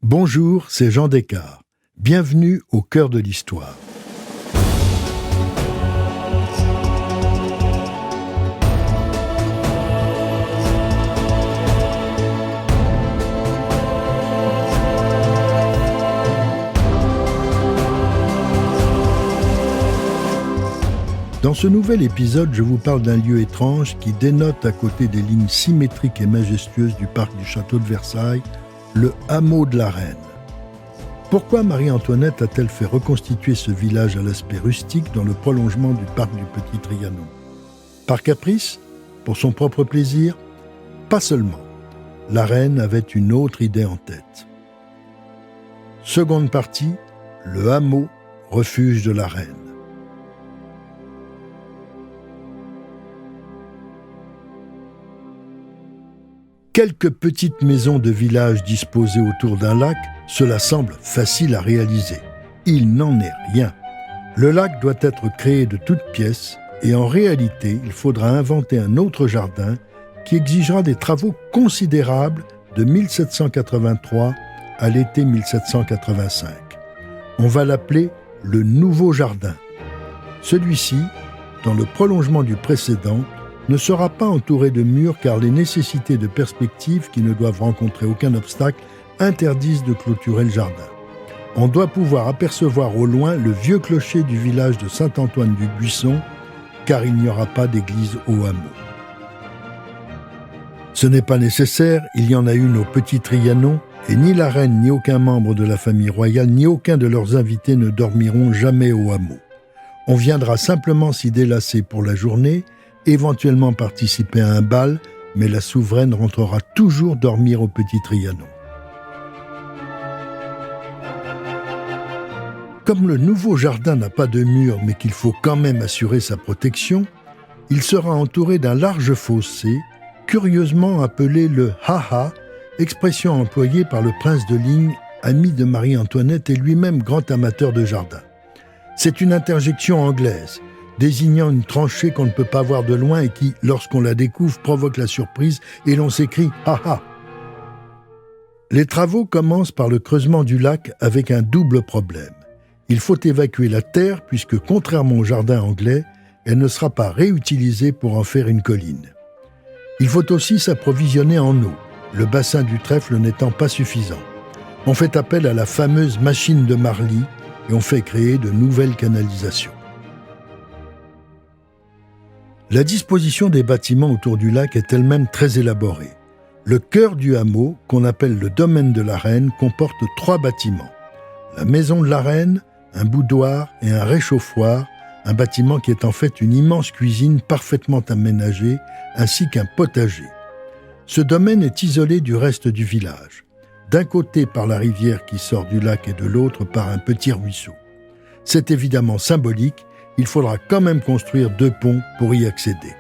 Bonjour, c'est Jean Descartes. Bienvenue au cœur de l'histoire. Dans ce nouvel épisode, je vous parle d'un lieu étrange qui dénote à côté des lignes symétriques et majestueuses du parc du château de Versailles, le hameau de la Reine. Pourquoi Marie-Antoinette a-t-elle fait reconstituer ce village à l'aspect rustique dans le prolongement du parc du Petit Trianon ? Par caprice ? Pour son propre plaisir ? Pas seulement. La Reine avait une autre idée en tête. Seconde partie, le hameau, refuge de la Reine. Quelques petites maisons de village disposées autour d'un lac, cela semble facile à réaliser. Il n'en est rien. Le lac doit être créé de toutes pièces et en réalité, il faudra inventer un autre jardin qui exigera des travaux considérables de 1783 à l'été 1785. On va l'appeler le Nouveau Jardin. Celui-ci, dans le prolongement du précédent, ne sera pas entouré de murs car les nécessités de perspective qui ne doivent rencontrer aucun obstacle interdisent de clôturer le jardin. On doit pouvoir apercevoir au loin le vieux clocher du village de Saint-Antoine-du-Buisson car il n'y aura pas d'église au hameau. Ce n'est pas nécessaire, il y en a une au Petit Trianon et ni la reine ni aucun membre de la famille royale ni aucun de leurs invités ne dormiront jamais au hameau. On viendra simplement s'y délasser pour la journée, éventuellement participer à un bal, mais la souveraine rentrera toujours dormir au Petit Trianon. Comme le nouveau jardin n'a pas de mur, mais qu'il faut quand même assurer sa protection, il sera entouré d'un large fossé, curieusement appelé le ha-ha, expression employée par le prince de Ligne, ami de Marie-Antoinette et lui-même grand amateur de jardin. C'est une interjection anglaise, désignant une tranchée qu'on ne peut pas voir de loin et qui, lorsqu'on la découvre, provoque la surprise et l'on s'écrie « Ha ha !». Les travaux commencent par le creusement du lac avec un double problème. Il faut évacuer la terre puisque, contrairement au jardin anglais, elle ne sera pas réutilisée pour en faire une colline. Il faut aussi s'approvisionner en eau, le bassin du trèfle n'étant pas suffisant. On fait appel à la fameuse machine de Marly et on fait créer de nouvelles canalisations. La disposition des bâtiments autour du lac est elle-même très élaborée. Le cœur du hameau, qu'on appelle le domaine de la Reine, comporte 3 bâtiments. La maison de la Reine, un boudoir et un réchauffoir, un bâtiment qui est en fait une immense cuisine parfaitement aménagée, ainsi qu'un potager. Ce domaine est isolé du reste du village, d'un côté par la rivière qui sort du lac et de l'autre par un petit ruisseau. C'est évidemment symbolique, il faudra quand même construire 2 ponts pour y accéder.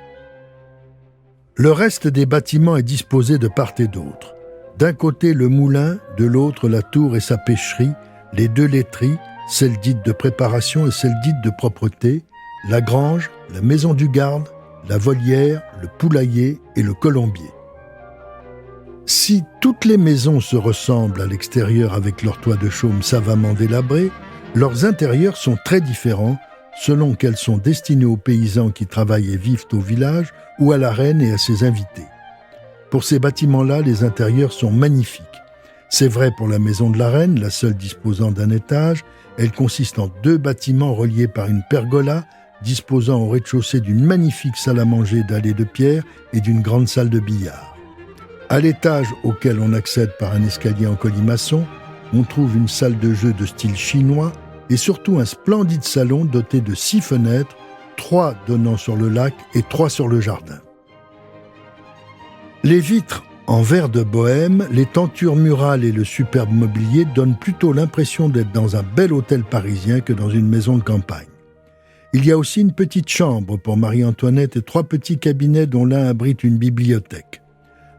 Le reste des bâtiments est disposé de part et d'autre. D'un côté le moulin, de l'autre la tour et sa pêcherie, les 2 laiteries, celle dite de préparation et celle dite de propreté, la grange, la maison du garde, la volière, le poulailler et le colombier. Si toutes les maisons se ressemblent à l'extérieur avec leurs toits de chaume savamment délabrés, leurs intérieurs sont très différents selon qu'elles sont destinées aux paysans qui travaillent et vivent au village ou à la reine et à ses invités. Pour ces bâtiments-là, les intérieurs sont magnifiques. C'est vrai pour la maison de la reine, la seule disposant d'un étage. Elle consiste en 2 bâtiments reliés par une pergola, disposant au rez-de-chaussée d'une magnifique salle à manger dallée de pierre et d'une grande salle de billard. À l'étage auquel on accède par un escalier en colimaçon, on trouve une salle de jeu de style chinois, et surtout un splendide salon doté de 6 fenêtres, 3 donnant sur le lac et 3 sur le jardin. Les vitres en verre de bohème, les tentures murales et le superbe mobilier donnent plutôt l'impression d'être dans un bel hôtel parisien que dans une maison de campagne. Il y a aussi une petite chambre pour Marie-Antoinette et 3 petits cabinets dont l'un abrite une bibliothèque.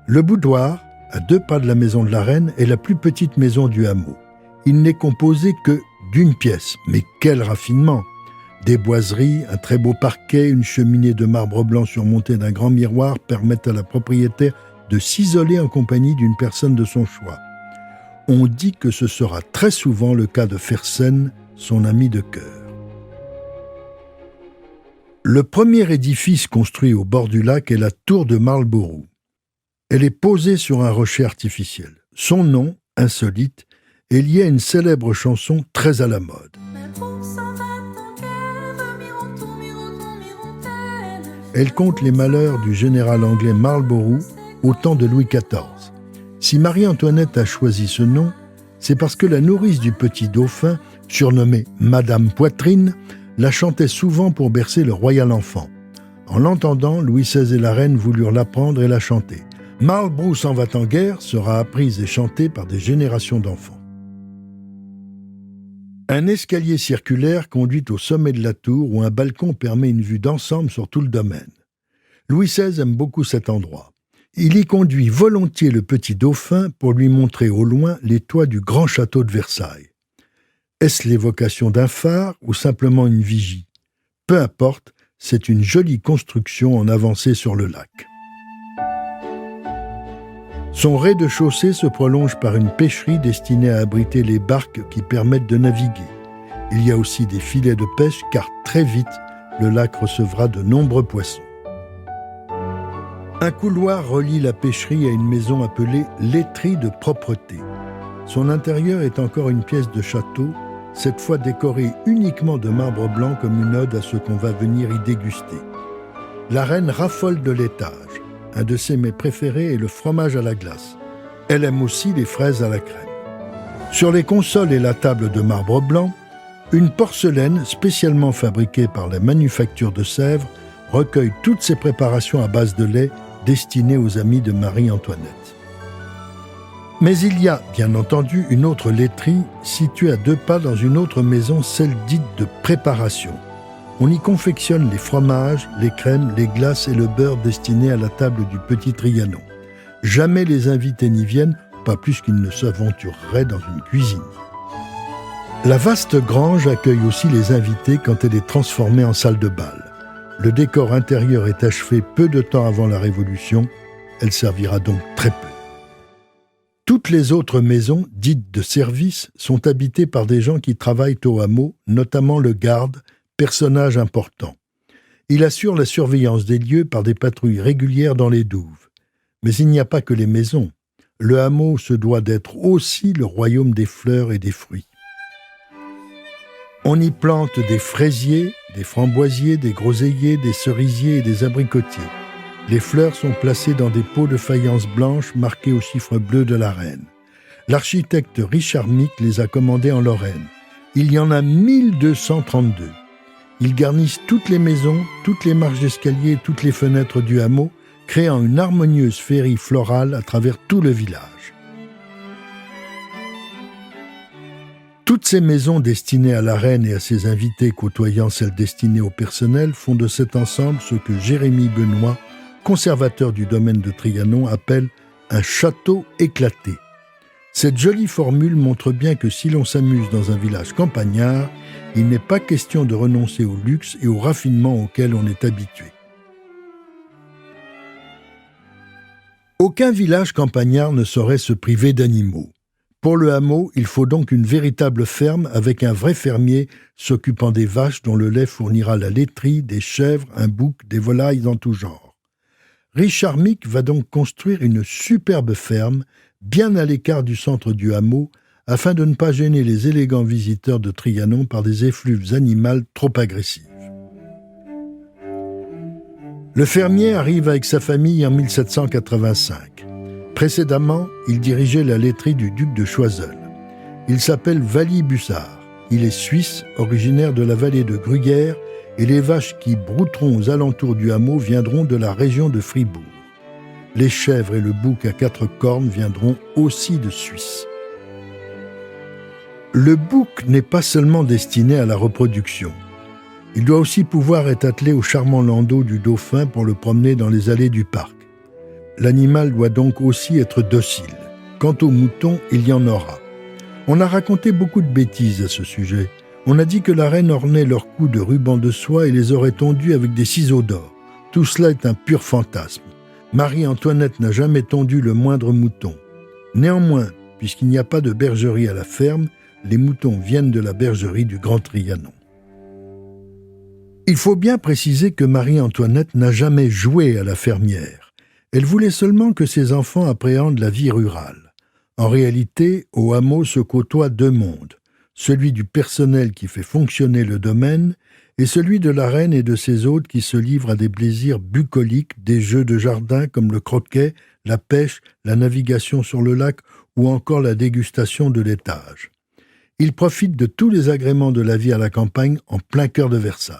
Le boudoir, à 2 pas de la maison de la Reine, est la plus petite maison du hameau. Il n'est composé que d'1 pièce, mais quel raffinement! Des boiseries, un très beau parquet, une cheminée de marbre blanc surmontée d'un grand miroir permettent à la propriétaire de s'isoler en compagnie d'une personne de son choix. On dit que ce sera très souvent le cas de Fersen, son ami de cœur. Le premier édifice construit au bord du lac est la tour de Marlborough. Elle est posée sur un rocher artificiel. Son nom, insolite, est lié à une célèbre chanson très à la mode. Elle compte les malheurs du général anglais Marlborough au temps de Louis XIV. Si Marie-Antoinette a choisi ce nom, c'est parce que la nourrice du petit dauphin, surnommée Madame Poitrine, la chantait souvent pour bercer le royal enfant. En l'entendant, Louis XVI et la reine voulurent l'apprendre et la chanter. Marlborough s'en va en guerre sera apprise et chantée par des générations d'enfants. Un escalier circulaire conduit au sommet de la tour où un balcon permet une vue d'ensemble sur tout le domaine. Louis XVI aime beaucoup cet endroit. Il y conduit volontiers le petit dauphin pour lui montrer au loin les toits du grand château de Versailles. Est-ce l'évocation d'un phare ou simplement une vigie ? Peu importe, c'est une jolie construction en avancée sur le lac. Son rez-de-chaussée se prolonge par une pêcherie destinée à abriter les barques qui permettent de naviguer. Il y a aussi des filets de pêche car très vite, le lac recevra de nombreux poissons. Un couloir relie la pêcherie à une maison appelée laiterie de propreté. Son intérieur est encore une pièce de château, cette fois décorée uniquement de marbre blanc comme une ode à ce qu'on va venir y déguster. La reine raffole de laitage. Un de ses mets préférés est le fromage à la glace. Elle aime aussi les fraises à la crème. Sur les consoles et la table de marbre blanc, une porcelaine spécialement fabriquée par la manufacture de Sèvres recueille toutes ces préparations à base de lait destinées aux amis de Marie-Antoinette. Mais il y a, bien entendu, une autre laiterie située à 2 pas dans une autre maison, celle dite de préparation. On y confectionne les fromages, les crèmes, les glaces et le beurre destinés à la table du petit Trianon. Jamais les invités n'y viennent, pas plus qu'ils ne s'aventureraient dans une cuisine. La vaste grange accueille aussi les invités quand elle est transformée en salle de bal. Le décor intérieur est achevé peu de temps avant la Révolution, elle servira donc très peu. Toutes les autres maisons, dites de service, sont habitées par des gens qui travaillent au hameau, notamment le garde, personnage important. Il assure la surveillance des lieux par des patrouilles régulières dans les douves. Mais il n'y a pas que les maisons. Le hameau se doit d'être aussi le royaume des fleurs et des fruits. On y plante des fraisiers, des framboisiers, des groseilliers, des cerisiers et des abricotiers. Les fleurs sont placées dans des pots de faïence blanche marqués au chiffre bleu de la reine. L'architecte Richard Mick les a commandées en Lorraine. Il y en a 1232. Ils garnissent toutes les maisons, toutes les marches d'escalier et toutes les fenêtres du hameau, créant une harmonieuse féerie florale à travers tout le village. Toutes ces maisons destinées à la reine et à ses invités côtoyant celles destinées au personnel font de cet ensemble ce que Jérémie Benoît, conservateur du domaine de Trianon, appelle un château éclaté. Cette jolie formule montre bien que si l'on s'amuse dans un village campagnard, il n'est pas question de renoncer au luxe et au raffinement auquel on est habitué. Aucun village campagnard ne saurait se priver d'animaux. Pour le hameau, il faut donc une véritable ferme avec un vrai fermier s'occupant des vaches dont le lait fournira la laiterie, des chèvres, un bouc, des volailles en tout genre. Richard Mick va donc construire une superbe ferme, bien à l'écart du centre du hameau, afin de ne pas gêner les élégants visiteurs de Trianon par des effluves animales trop agressives. Le fermier arrive avec sa famille en 1785. Précédemment, il dirigeait la laiterie du duc de Choiseul. Il s'appelle Valli-Bussard. Il est suisse, originaire de la vallée de Gruyère, et les vaches qui brouteront aux alentours du hameau viendront de la région de Fribourg. Les chèvres et le bouc à 4 cornes viendront aussi de Suisse. Le bouc n'est pas seulement destiné à la reproduction. Il doit aussi pouvoir être attelé au charmant landau du dauphin pour le promener dans les allées du parc. L'animal doit donc aussi être docile. Quant aux moutons, il y en aura. On a raconté beaucoup de bêtises à ce sujet. On a dit que la reine ornait leur cou de rubans de soie et les aurait tondus avec des ciseaux d'or. Tout cela est un pur fantasme. Marie-Antoinette n'a jamais tondu le moindre mouton. Néanmoins, puisqu'il n'y a pas de bergerie à la ferme, les moutons viennent de la bergerie du Grand Trianon. Il faut bien préciser que Marie-Antoinette n'a jamais joué à la fermière. Elle voulait seulement que ses enfants appréhendent la vie rurale. En réalité, au hameau se côtoient deux mondes, celui du personnel qui fait fonctionner le domaine et celui de la reine et de ses hôtes qui se livrent à des plaisirs bucoliques, des jeux de jardin comme le croquet, la pêche, la navigation sur le lac ou encore la dégustation de laitage. Ils profitent de tous les agréments de la vie à la campagne en plein cœur de Versailles.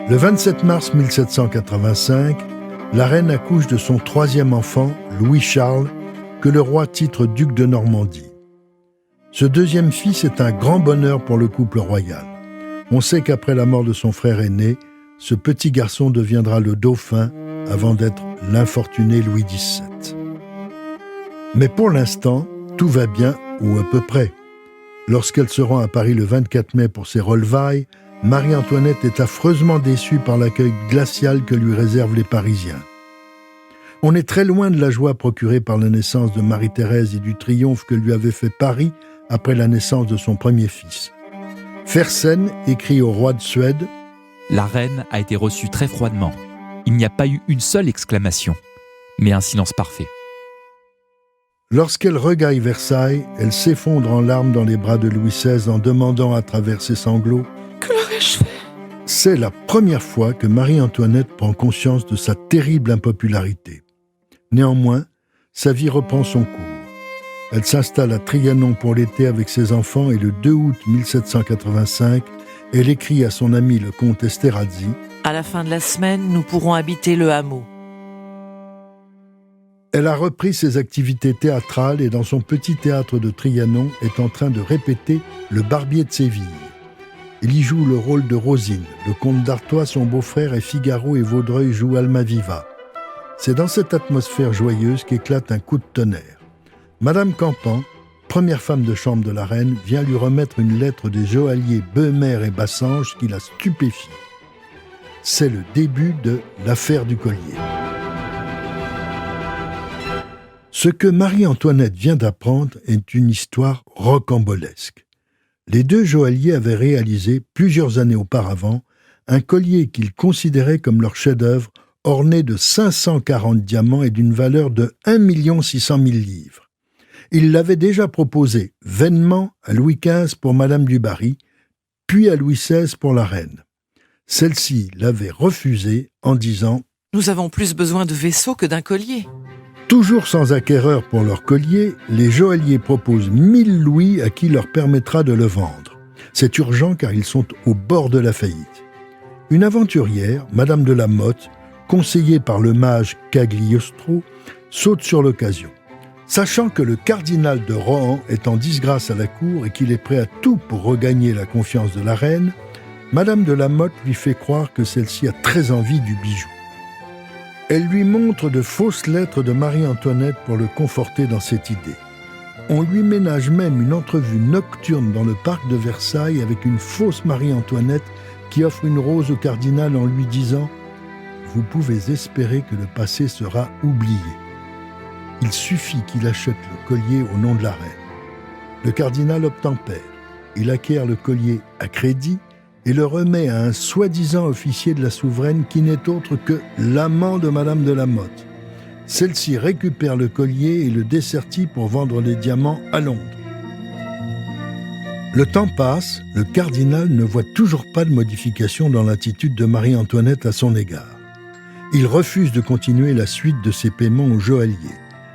Le 27 mars 1785, la reine accouche de son troisième enfant, Louis-Charles, que le roi titre duc de Normandie. Ce deuxième fils est un grand bonheur pour le couple royal. On sait qu'après la mort de son frère aîné, ce petit garçon deviendra le dauphin avant d'être l'infortuné Louis XVII. Mais pour l'instant, tout va bien, ou à peu près. Lorsqu'elle se rend à Paris le 24 mai pour ses relevailles, Marie-Antoinette est affreusement déçue par l'accueil glacial que lui réservent les Parisiens. On est très loin de la joie procurée par la naissance de Marie-Thérèse et du triomphe que lui avait fait Paris après la naissance de son premier fils. Fersen écrit au roi de Suède « La reine a été reçue très froidement. Il n'y a pas eu une seule exclamation, mais un silence parfait. » Lorsqu'elle regagne Versailles, elle s'effondre en larmes dans les bras de Louis XVI en demandant à travers ses sanglots « Que l'aurais-je fait ?» C'est la première fois que Marie-Antoinette prend conscience de sa terrible impopularité. Néanmoins, sa vie reprend son cours. Elle s'installe à Trianon pour l'été avec ses enfants et le 2 août 1785, elle écrit à son ami le comte Esterhazy « À la fin de la semaine, nous pourrons habiter le hameau. » Elle a repris ses activités théâtrales et dans son petit théâtre de Trianon est en train de répéter Le Barbier de Séville. Il y joue le rôle de Rosine, le comte d'Artois, son beau-frère, et Figaro et Vaudreuil jouent Almaviva. C'est dans cette atmosphère joyeuse qu'éclate un coup de tonnerre. Madame Campan, première femme de chambre de la reine, vient lui remettre une lettre des joailliers Beumer et Bassange qui la stupéfie. C'est le début de l'affaire du collier. Ce que Marie-Antoinette vient d'apprendre est une histoire rocambolesque. Les deux joailliers avaient réalisé, plusieurs années auparavant, un collier qu'ils considéraient comme leur chef-d'œuvre, orné de 540 diamants et d'une valeur de 1 600 000 livres. Ils l'avaient déjà proposé vainement à Louis XV pour Madame du Barry, puis à Louis XVI pour la reine. Celle-ci l'avait refusé en disant « Nous avons plus besoin de vaisseaux que d'un collier. » Toujours sans acquéreur pour leur collier, les joailliers proposent 1000 louis à qui leur permettra de le vendre. C'est urgent car ils sont au bord de la faillite. Une aventurière, Madame de la Motte, conseillée par le mage Cagliostro, saute sur l'occasion. Sachant que le cardinal de Rohan est en disgrâce à la cour et qu'il est prêt à tout pour regagner la confiance de la reine, Madame de la Motte lui fait croire que celle-ci a très envie du bijou. Elle lui montre de fausses lettres de Marie-Antoinette pour le conforter dans cette idée. On lui ménage même une entrevue nocturne dans le parc de Versailles avec une fausse Marie-Antoinette qui offre une rose au cardinal en lui disant « Vous pouvez espérer que le passé sera oublié. » Il suffit qu'il achète le collier au nom de la reine. Le cardinal obtempère. Il acquiert le collier à crédit et le remet à un soi-disant officier de la souveraine qui n'est autre que l'amant de Madame de la Motte. Celle-ci récupère le collier et le dessertit pour vendre les diamants à Londres. Le temps passe, le cardinal ne voit toujours pas de modification dans l'attitude de Marie-Antoinette à son égard. Il refuse de continuer la suite de ses paiements aux joailliers.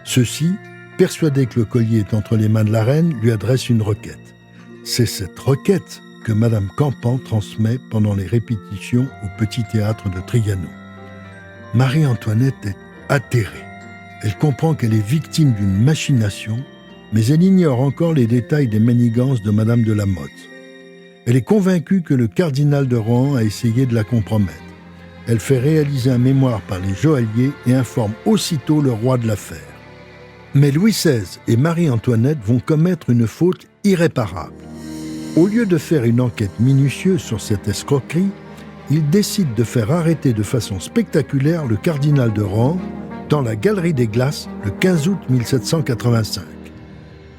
Ceux-ci, persuadés que le collier est entre les mains de la reine, lui adressent une requête. C'est cette requête que Madame Campan transmet pendant les répétitions au petit théâtre de Trianon. Marie-Antoinette est atterrée. Elle comprend qu'elle est victime d'une machination, mais elle ignore encore les détails des manigances de Madame de la Motte. Elle est convaincue que le cardinal de Rohan a essayé de la compromettre. Elle fait réaliser un mémoire par les joailliers et informe aussitôt le roi de l'affaire. Mais Louis XVI et Marie-Antoinette vont commettre une faute irréparable. Au lieu de faire une enquête minutieuse sur cette escroquerie, ils décident de faire arrêter de façon spectaculaire le cardinal de Rohan, dans la Galerie des Glaces le 15 août 1785.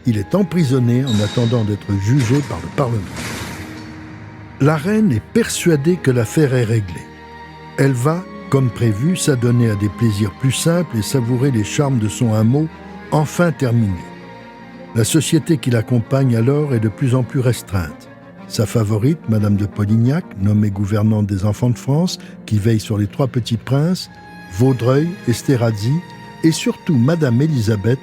Il est emprisonné en attendant d'être jugé par le Parlement. La reine est persuadée que l'affaire est réglée. Elle va, comme prévu, s'adonner à des plaisirs plus simples et savourer les charmes de son hameau, enfin terminé. La société qui l'accompagne alors est de plus en plus restreinte. Sa favorite, Madame de Polignac, nommée gouvernante des enfants de France, qui veille sur les 3 petits princes, Vaudreuil, Esterhazy, et surtout Madame Élisabeth,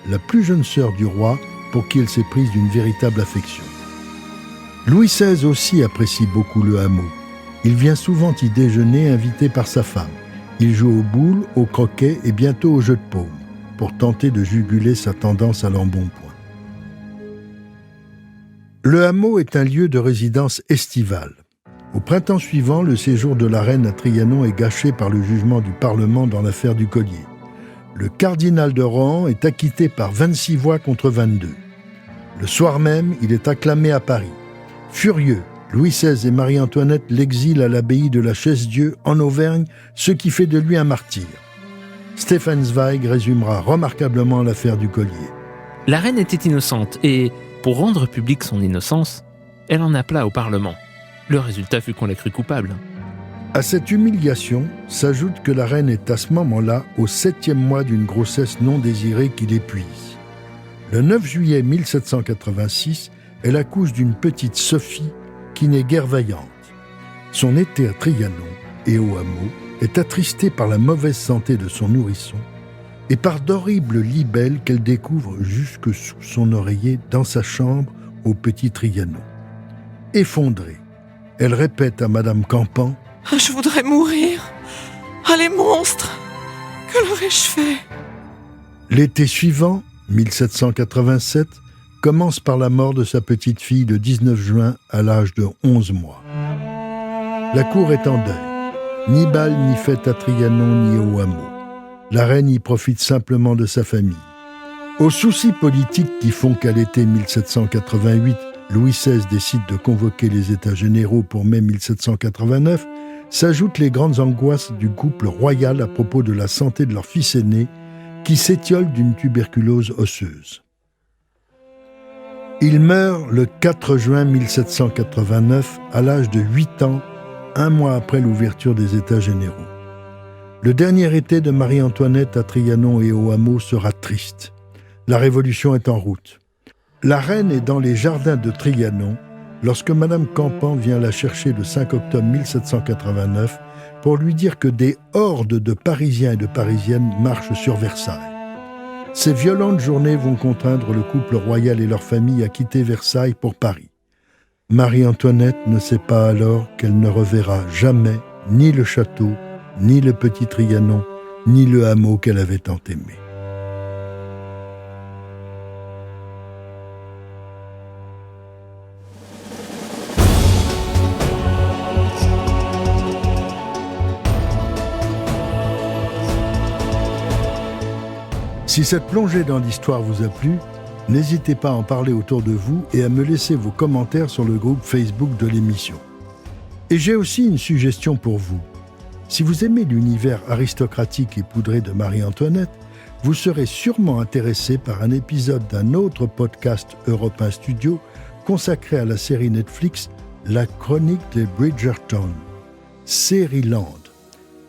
la plus jeune sœur du roi, pour qui elle s'est prise d'une véritable affection. Louis XVI aussi apprécie beaucoup le hameau. Il vient souvent y déjeuner invité par sa femme. Il joue aux boules, au croquet et bientôt au jeu de paume, pour tenter de juguler sa tendance à l'embonpoint. Le hameau est un lieu de résidence estivale. Au printemps suivant, le séjour de la reine à Trianon est gâché par le jugement du Parlement dans l'affaire du collier. Le cardinal de Rohan est acquitté par 26 voix contre 22. Le soir même, il est acclamé à Paris. Furieux, Louis XVI et Marie-Antoinette l'exilent à l'abbaye de la Chaise-Dieu en Auvergne, ce qui fait de lui un martyr. Stefan Zweig résumera remarquablement l'affaire du collier. La reine était innocente et, pour rendre publique son innocence, elle en appela au Parlement. Le résultat fut qu'on la crut coupable. À cette humiliation s'ajoute que la reine est à ce moment-là au 7e mois d'une grossesse non désirée qui l'épuise. Le 9 juillet 1786, elle accouche d'une petite Sophie qui n'est guère vaillante. Son été à Trianon et au hameau est attristé par la mauvaise santé de son nourrisson et par d'horribles libelles qu'elle découvre jusque sous son oreiller dans sa chambre au petit Trianon. Effondrée, elle répète à Madame Campan « Je voudrais mourir. Ah, les monstres! Que leur ai-je fait ?» L'été suivant, 1787, commence par la mort de sa petite fille le 19 juin à l'âge de 11 mois. La cour est en deuil. Ni bal ni fête à Trianon ni au hameau. La reine y profite simplement de sa famille. Aux soucis politiques qui font qu'à l'été 1788, Louis XVI décide de convoquer les États généraux pour mai 1789, s'ajoutent les grandes angoisses du couple royal à propos de la santé de leur fils aîné, qui s'étiole d'une tuberculose osseuse. Il meurt le 4 juin 1789 à l'âge de 8 ans, un mois après l'ouverture des États généraux. Le dernier été de Marie-Antoinette à Trianon et au hameau sera triste. La Révolution est en route. La reine est dans les jardins de Trianon lorsque Madame Campan vient la chercher le 5 octobre 1789 pour lui dire que des hordes de Parisiens et de Parisiennes marchent sur Versailles. Ces violentes journées vont contraindre le couple royal et leur famille à quitter Versailles pour Paris. Marie-Antoinette ne sait pas alors qu'elle ne reverra jamais ni le château, ni le petit Trianon, ni le hameau qu'elle avait tant aimé. Si cette plongée dans l'histoire vous a plu, n'hésitez pas à en parler autour de vous et à me laisser vos commentaires sur le groupe Facebook de l'émission. Et j'ai aussi une suggestion pour vous. Si vous aimez l'univers aristocratique et poudré de Marie-Antoinette, vous serez sûrement intéressé par un épisode d'un autre podcast Europe 1 Studio consacré à la série Netflix La Chronique des Bridgerton, Série-Land.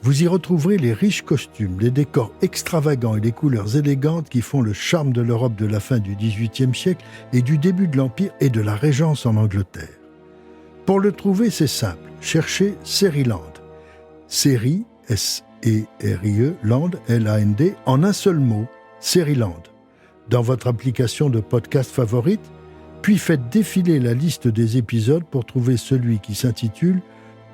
Vous y retrouverez les riches costumes, les décors extravagants et les couleurs élégantes qui font le charme de l'Europe de la fin du XVIIIe siècle et du début de l'Empire et de la Régence en Angleterre. Pour le trouver, c'est simple. Cherchez Série-Land. Série, S-E-R-I-E, Land, L-A-N-D, en un seul mot, Série-Land. Dans votre application de podcast favorite, puis faites défiler la liste des épisodes pour trouver celui qui s'intitule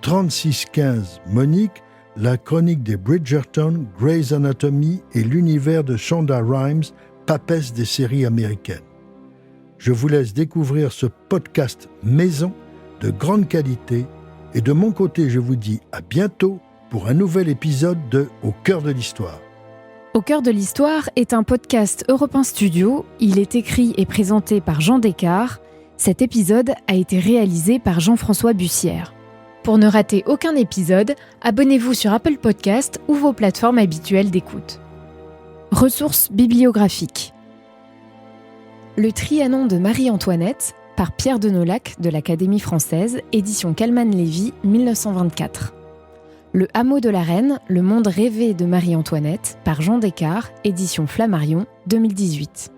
3615 Monique, la chronique des Bridgerton, Grey's Anatomy et l'univers de Shonda Rhimes, papesse des séries américaines. Je vous laisse découvrir ce podcast maison de grande qualité et de mon côté, je vous dis à bientôt pour un nouvel épisode de Au cœur de l'histoire. Au cœur de l'histoire est un podcast Europe 1 Studio. Il est écrit et présenté par Jean Descartes. Cet épisode a été réalisé par Jean-François Bussière. Pour ne rater aucun épisode, abonnez-vous sur Apple Podcast ou vos plateformes habituelles d'écoute. Ressources bibliographiques. Le Trianon de Marie-Antoinette, par Pierre de Nolac de l'Académie française, édition Calman-Lévy, 1924. Le Hameau de la Reine, le monde rêvé de Marie-Antoinette, par Jean Descartes, édition Flammarion, 2018.